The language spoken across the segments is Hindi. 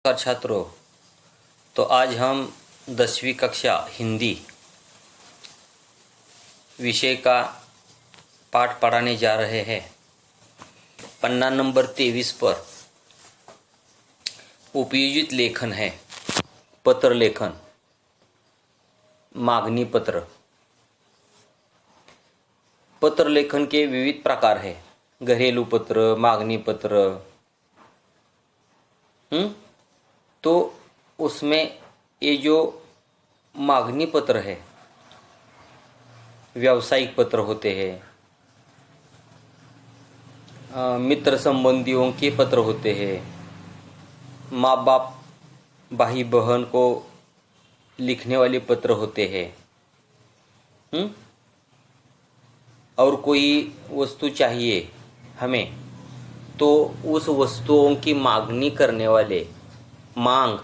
नमस्कार छात्रों। तो आज हम 10वीं कक्षा हिंदी विषय का पाठ पढ़ाने जा रहे हैं। पन्ना नंबर 23 पर उपयोजित लेखन है। पत्र लेखन, मांगनी पत्र। पत्र लेखन के विविध प्रकार है। घरेलू पत्र, मांगनी पत्र। तो उसमें ये जो मांगनी पत्र है, व्यावसायिक पत्र होते हैं, मित्र संबंधियों के पत्र होते हैं, माँ बाप भाई बहन को लिखने वाले पत्र होते हैं। और कोई वस्तु चाहिए हमें, तो उस वस्तुओं की मांगनी करने वाले मांग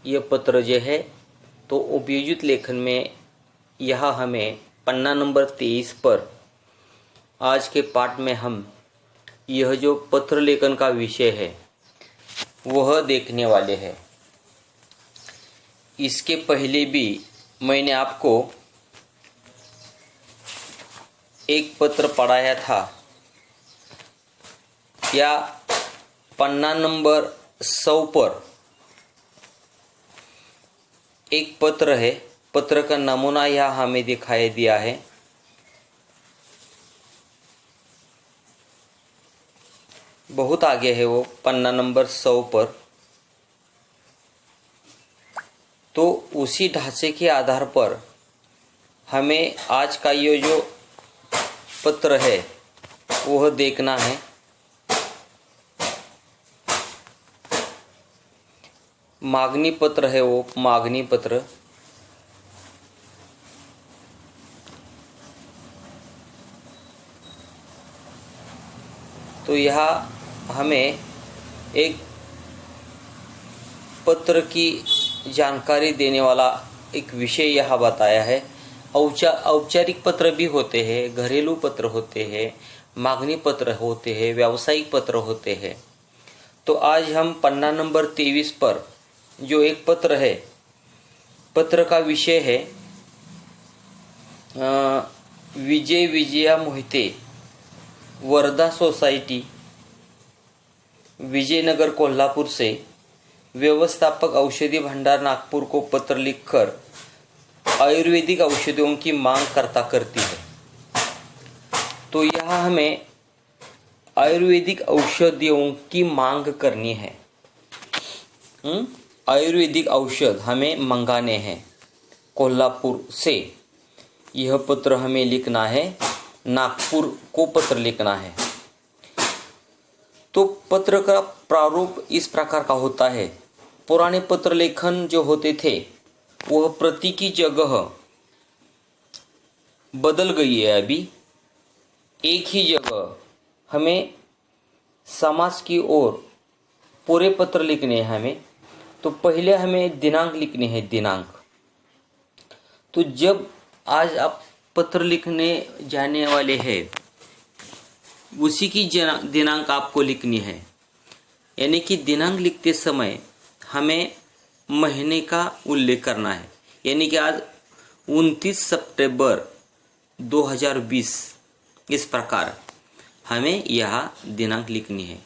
ये पत्र जो है, तो उपयोजित लेखन में यह हमें पन्ना नंबर 23 पर आज के पाठ में हम यह जो पत्र लेखन का विषय है वह देखने वाले हैं। इसके पहले भी मैंने आपको एक पत्र पढ़ाया था, या पन्ना नंबर 100 पर एक पत्र है। पत्र का नमूना यह हमें दिखाई दिया है। बहुत आगे है वो, पन्ना नंबर 100 पर। तो उसी ढांचे के आधार पर हमें आज का ये जो पत्र है वह देखना है। मांगनी पत्र है वो, मांगनी पत्र। तो यह हमें एक पत्र की जानकारी देने वाला एक विषय यह बताया है। औपचारिक पत्र भी होते हैं, घरेलू पत्र होते हैं, मांगनी पत्र होते हैं, व्यावसायिक पत्र होते हैं। तो आज हम पन्ना नंबर 23 पर जो एक पत्र है, पत्र का विषय है विजय विजया मोहिते, वर्धा सोसाइटी, विजयनगर कोल्हापुर से व्यवस्थापक औषधि भंडार नागपुर को पत्र लिखकर आयुर्वेदिक औषधियों की मांग करती है। तो यह हमें आयुर्वेदिक औषधियों की मांग करनी है। आयुर्वेदिक औषध हमें मंगाने हैं कोल्हापुर से। यह पत्र हमें लिखना है, नागपुर को पत्र लिखना है। तो पत्र का प्रारूप इस प्रकार का होता है। पुराने पत्र लेखन जो होते थे वह प्रति की जगह बदल गई है। अभी एक ही जगह हमें समाज की ओर पूरे पत्र लिखने हैं हमें। तो पहले हमें दिनांक लिखनी है, दिनांक। तो जब आज आप पत्र लिखने जाने वाले हैं, उसी की दिनांक आपको लिखनी है। यानी कि दिनांक लिखते समय हमें महीने का उल्लेख करना है। यानी कि आज 29 सितंबर 2020, इस प्रकार हमें यह दिनांक लिखनी है।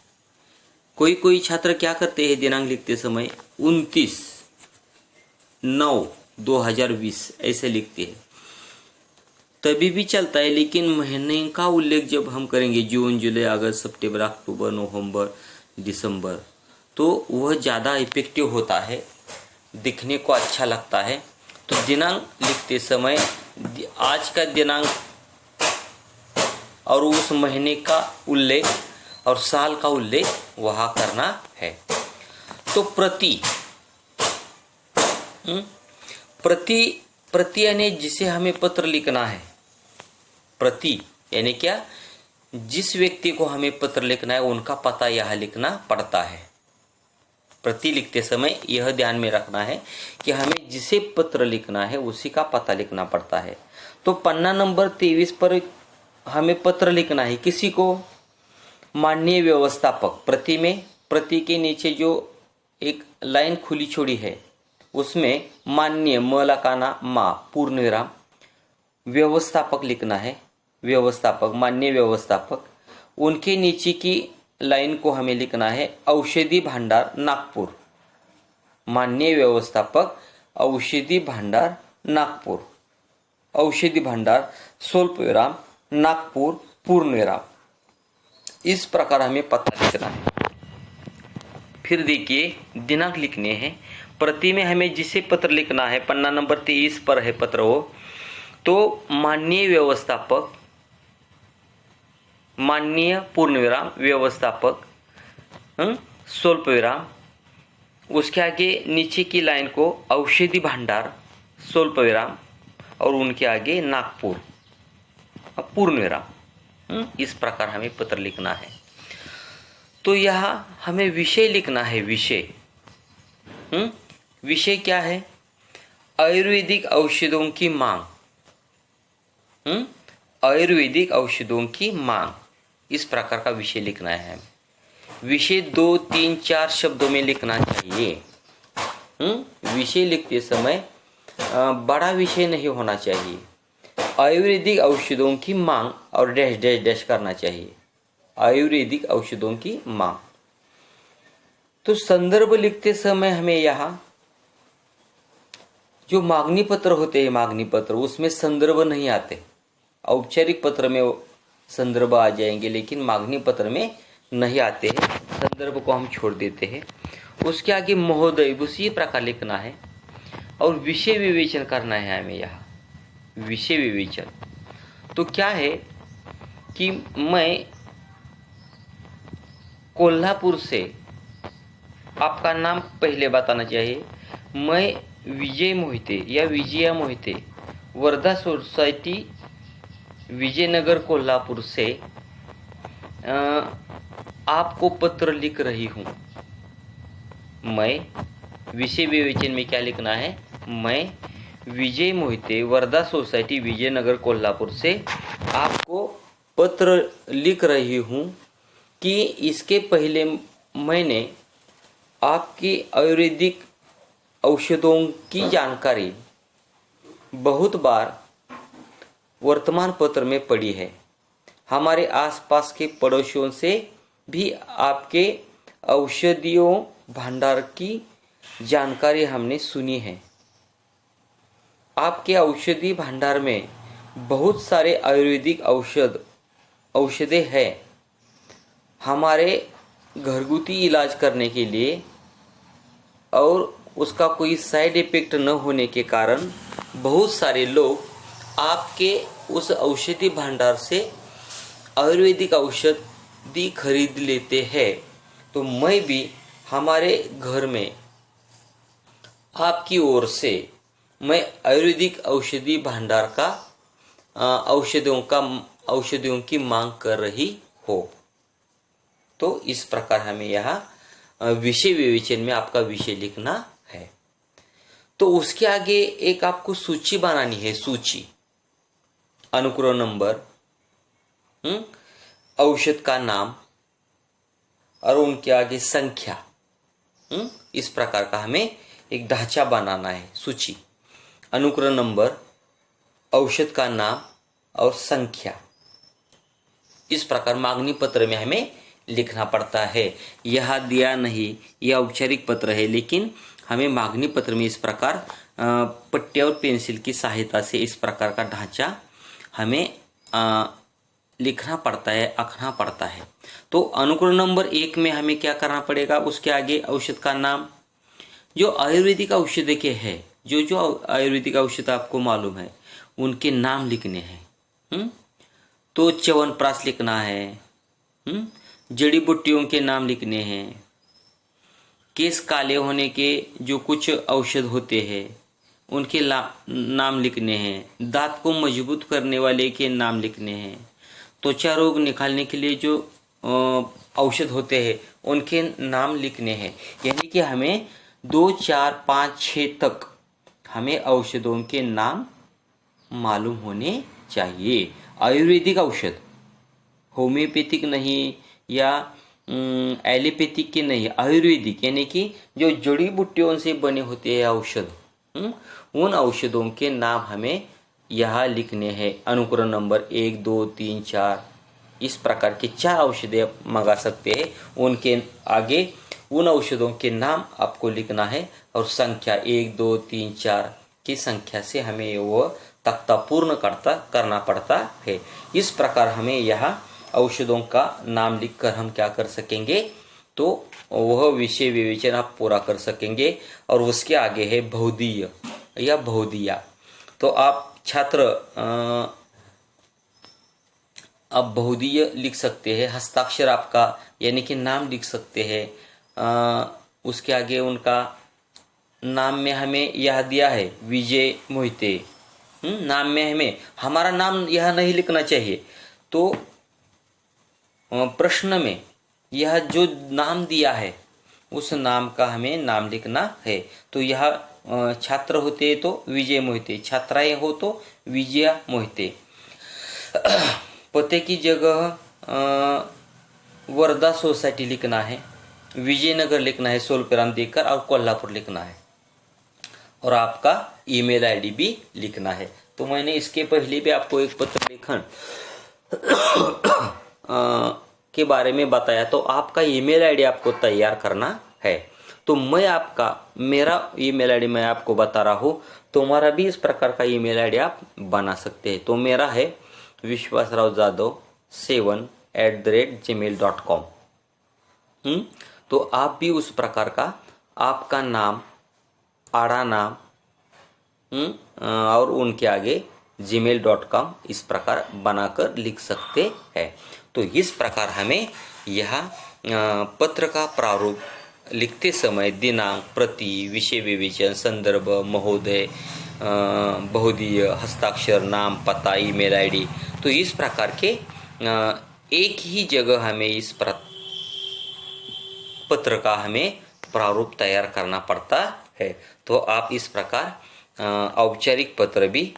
कोई छात्र क्या करते हैं, दिनांक लिखते समय 29/9/2020 ऐसे लिखते हैं। तभी भी चलता है, लेकिन महीने का उल्लेख जब हम करेंगे जून, जुलाई, अगस्त, सितंबर, अक्टूबर, नवंबर, दिसंबर, तो वह ज़्यादा इफेक्टिव होता है, दिखने को अच्छा लगता है। तो दिनांक लिखते समय आज का दिनांक और उस महीने का उल्लेख और साल का उल्लेख वहाँ करना है। तो प्रति यानी जिसे हमें पत्र लिखना है। प्रति यानी क्या, जिस व्यक्ति को हमें पत्र लिखना है उनका पता यह लिखना पड़ता है। प्रति लिखते समय यह ध्यान में रखना है कि हमें जिसे पत्र लिखना है उसी का पता लिखना पड़ता है। तो पन्ना नंबर 23 पर हमें पत्र लिखना है किसी को, माननीय व्यवस्थापक। प्रति में, प्रति के नीचे जो एक लाइन खुली छोड़ी है, उसमें माननीय म लगाना मा पूर्ण विराम, व्यवस्थापक लिखना है, व्यवस्थापक माननीय व्यवस्थापक। उनके नीचे की लाइन को हमें लिखना है औषधि भंडार नागपुर, माननीय व्यवस्थापक औषधि भंडार नागपुर, औषधि भंडार स्वल्प विराम नागपुर पूर्ण विराम। इस प्रकार हमें पता लिखना है। फिर देखिए दिनांक लिखने हैं। प्रति में हमें जिसे पत्र लिखना है, पन्ना नंबर 23 पर है पत्र वो, तो माननीय व्यवस्थापक, माननीय पूर्ण विराम व्यवस्थापक स्वल्प विराम, उसके आगे नीचे की लाइन को औषधि भंडार स्वल्प विराम और उनके आगे नागपुर पूर्ण विराम। इस प्रकार हमें पत्र लिखना है। तो यहाँ हमें विषय लिखना है। विषय विषय क्या है? आयुर्वेदिक औषधों की मांग, आयुर्वेदिक औषधों की मांग, इस प्रकार का विषय लिखना है हमें। विषय 2, 3, 4 शब्दों में लिखना चाहिए। विषय लिखते समय बड़ा विषय नहीं होना चाहिए। आयुर्वेदिक औषधों की मांग और डैश डैश डैश करना चाहिए। आयुर्वेदिक औषधों की मांग। तो संदर्भ लिखते समय हमें यहाँ जो मांगनी पत्र होते हैं, मांगनी पत्र, उसमें संदर्भ नहीं आते। औपचारिक पत्र में संदर्भ आ जाएंगे, लेकिन मांगनी पत्र में नहीं आते हैं। संदर्भ को हम छोड़ देते हैं। उसके आगे महोदय उसी प्रकार लिखना है और विषय विवेचन करना है हमें यहाँ। विषय विवेचन तो क्या है कि मैं कोल्हापुर से, आपका नाम पहले बताना चाहिए। मैं विजय मोहिते या विजया मोहिते, वर्धा सोसाइटी, विजयनगर, कोल्हापुर से आपको पत्र लिख रही हूँ। मैं विषय विवेचन में क्या लिखना है? मैं विजय मोहिते, वर्धा सोसाइटी, विजयनगर, कोल्हापुर से आपको पत्र लिख रही हूँ कि इसके पहले मैंने आपकी आयुर्वेदिक औषधों की जानकारी बहुत बार वर्तमान पत्र में पड़ी है। हमारे आसपास के पड़ोसियों से भी आपके औषधियों भंडार की जानकारी हमने सुनी है। आपके औषधि भंडार में बहुत सारे आयुर्वेदिक औषधे हैं। हमारे घरगुती इलाज करने के लिए और उसका कोई साइड इफेक्ट न होने के कारण बहुत सारे लोग आपके उस औषधि भंडार से आयुर्वेदिक औषधि खरीद लेते हैं। तो मैं भी हमारे घर में आपकी ओर से मैं आयुर्वेदिक औषधि भंडार का औषधियों की मांग कर रही हो। तो इस प्रकार हमें यहाँ विषय विवेचन में आपका विषय लिखना है। तो उसके आगे एक आपको सूची बनानी है। सूची, अनुक्रम नंबर, औषध का नाम और उनके आगे संख्या। इस प्रकार का हमें एक ढांचा बनाना है। सूची, अनुक्रम नंबर, औषध का नाम और संख्या, इस प्रकार मांगनी पत्र में हमें लिखना पड़ता है। यह दिया नहीं, यह औपचारिक पत्र है, लेकिन हमें मांगनी पत्र में इस प्रकार पट्टे और पेंसिल की सहायता से इस प्रकार का ढांचा हमें लिखना पड़ता है, आंकना पड़ता है। तो अनुक्रम नंबर 1 में हमें क्या करना पड़ेगा? उसके आगे औषध का नाम, जो आयुर्वेदिक औषध के है, जो आयुर्वेदिक औषध आपको मालूम है उनके नाम लिखने हैं। तो च्यवनप्राश लिखना है, जड़ी बूटियों के नाम लिखने हैं, केस काले होने के जो कुछ औषध होते हैं उनके नाम लिखने हैं, दांत को मजबूत करने वाले के नाम लिखने हैं, त्वचा रोग निकालने के लिए जो औषध होते हैं उनके नाम लिखने हैं। यानी कि हमें 2, 4, 5, 6 तक हमें औषधों के नाम मालूम होने चाहिए। आयुर्वेदिक औषध, होम्योपैथिक नहीं या एलोपैथिक के नहीं, आयुर्वेदिक यानी कि जो जड़ी बूटियों से बने होते हैं औषध, उन औषधों के नाम हमें यहाँ लिखने हैं। अनुक्रम नंबर 1, 2, 3, 4 इस प्रकार के 4 औषधें आप मंगा सकते हैं। उनके आगे उन औषधों के नाम आपको लिखना है और संख्या 1, 2, 3, 4 की संख्या से हमें वो तख्ता पूर्ण करना पड़ता है। इस प्रकार हमें यहाँ औषधों का नाम लिखकर हम क्या कर सकेंगे, तो वह विषय विवेचन आप पूरा कर सकेंगे। और उसके आगे है बहुधीय या बहुधिया। तो आप छात्र आप बहुधीय लिख सकते हैं, हस्ताक्षर आपका यानी कि नाम लिख सकते हैं। उसके आगे उनका नाम में हमें यह दिया है विजय मोहिते। नाम में हमें हमारा नाम यह नहीं लिखना चाहिए। तो प्रश्न में यह जो नाम दिया है उस नाम का हमें नाम लिखना है। तो यह छात्र होते तो विजय मोहिते, छात्राएं हो तो विजया मोहिते। पते की जगह वर्धा सोसाइटी लिखना है, विजयनगर लिखना है सोलपेराम देकर, और कोल्हापुर लिखना है, और आपका ईमेल आईडी भी लिखना है। तो मैंने इसके पहले भी आपको एक पत्र लेखन के बारे में बताया। तो आपका ईमेल आईडी आपको तैयार करना है। तो मैं आपका मेरा ईमेल आईडी मैं आपको बता रहा हूँ, तुम्हारा भी इस प्रकार का ईमेल आईडी आप बना सकते हैं। तो मेरा है vishwasravjadhav7@gmail.com। तो आप भी उस प्रकार का आपका नाम, आड़ा नाम और उनके आगे gmail.com इस प्रकार बनाकर लिख सकते हैं। तो इस प्रकार हमें यह पत्र का प्रारूप लिखते समय दिनांक, प्रति, विषय विवेचन, संदर्भ, महोदय, बहुधीय, हस्ताक्षर, नाम, पता, ईमेल आईडी, तो इस प्रकार के एक ही जगह हमें इस पत्र का हमें प्रारूप तैयार करना पड़ता है। तो आप इस प्रकार औपचारिक पत्र भी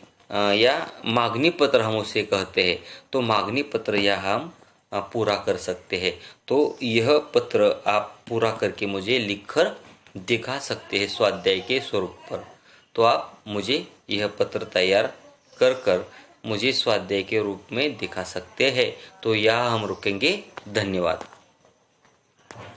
या मांगनी पत्र हम उसे कहते हैं, तो मांगनी पत्र यह हम पूरा कर सकते हैं। तो यह पत्र आप पूरा करके मुझे लिखकर दिखा सकते हैं स्वाध्याय के स्वरूप पर। तो आप मुझे यह पत्र तैयार कर मुझे स्वाध्याय के रूप में दिखा सकते हैं। तो यह हम रुकेंगे। धन्यवाद।